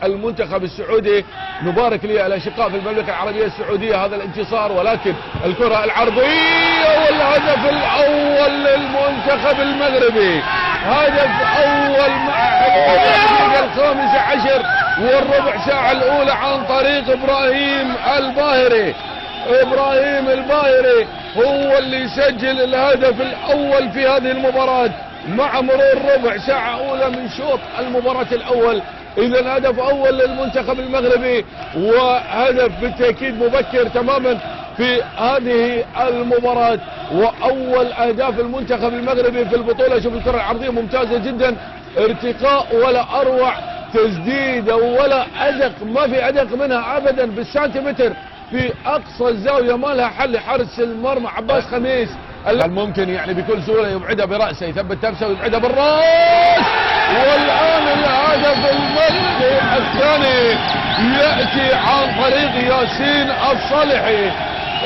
للمنتخب السعودي. نبارك للاشقاء في المملكه العربيه السعوديه هذا الانتصار، ولكن الكره العرضيه والهدف الاول للمنتخب المغربي، هدف اول مع الدقيقه الخامسه عشر والربع ساعه الاولى عن طريق ابراهيم الباهري. ابراهيم الباهري هو اللي يسجل الهدف الاول في هذه المباراه مع مرور ربع ساعه اولى من شوط المباراه الاول. اذا هدف اول للمنتخب المغربي، وهدف بالتاكيد مبكر تماما في هذه المباراه، واول اهداف المنتخب المغربي في البطوله. شوف الكره العرضيه ممتازه جدا، ارتقاء ولا اروع، تسديده ولا ادق، ما في ادق منها ابدا بالسنتيمتر في اقصى الزاويه، ما لها حل. حارس المرمى عباس خميس الممكن يعني بكل سهوله يبعدها براسه، يثبت نفسه ويبعدها بالراس. والان الهدف المغربي الثاني ياتي عن طريق ياسين الصالحي.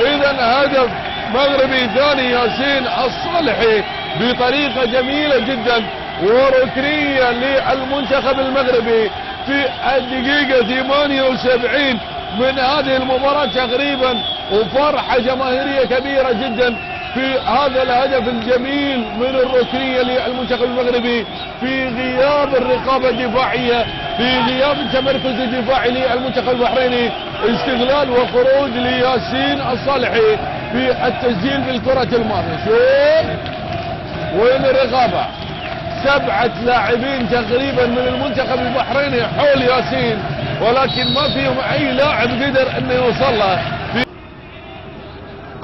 اذا هدف مغربي ثاني ياسين الصالحي بطريقه جميله جدا، وركنيه للمنتخب المغربي في الدقيقه 78 من هذه المباراه تقريبا، وفرحه جماهيريه كبيره جدا في هذا الهدف الجميل من الركنيه للمنتخب المغربي في غياب الرقابه الدفاعيه، في غياب التمركز الدفاعي للمنتخب البحريني. استغلال وخروج لياسين الصالحي في التسجيل بالكره الماضيه. شوف وين الرقابه، 7 لاعبين تقريبا من المنتخب البحريني حول ياسين، ولكن ما فيهم اي لاعب قدر انه يوصل له. في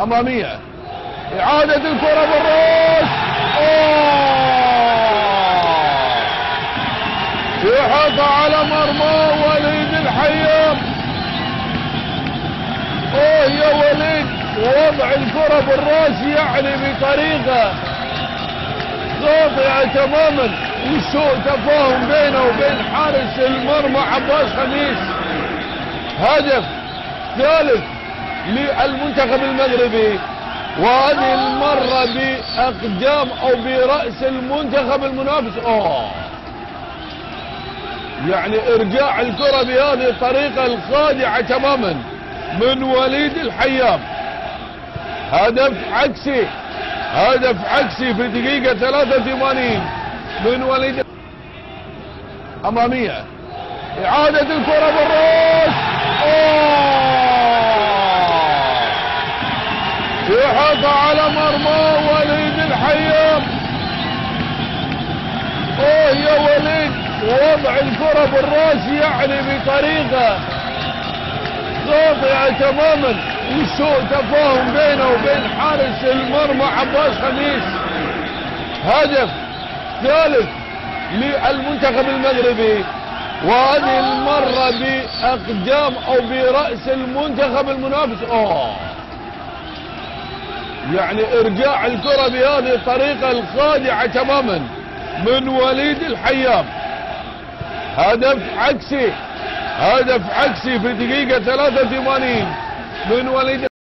اماميه إعادة الكرة بالراس، يحط على مرمى وليد الحيام. يا وليد، وضع الكرة بالراس يعني بطريقة خاطئة تماما، وسوء تفاهم بينه وبين حارس المرمى عباس خميس. هدف ثالث للمنتخب المغربي، وهذه المرة بأقدام أو برأس المنتخب المنافس. يعني إرجاع الكرة بهذه الطريقة الخادعة تماما من وليد الحيام. هدف عكسي، هدف عكسي في دقيقة 83 من وليد. أمامية إعادة الكرة بالراس، يحط على مرمى وليد الحيام. يا وليد، وضع الكرة بالراس يعني بطريقة خاطئة تماما، وسوء تفاهم بينه وبين حارس المرمى عباس خميس. هدف ثالث للمنتخب المغربي، وهذه المرة بأقدام أو برأس المنتخب المنافس. يعني إرجاع الكرة بهذه الطريقة الخادعة تماما من وليد الحيام. هدف عكسي، هدف عكسي في دقيقة 83 من وليد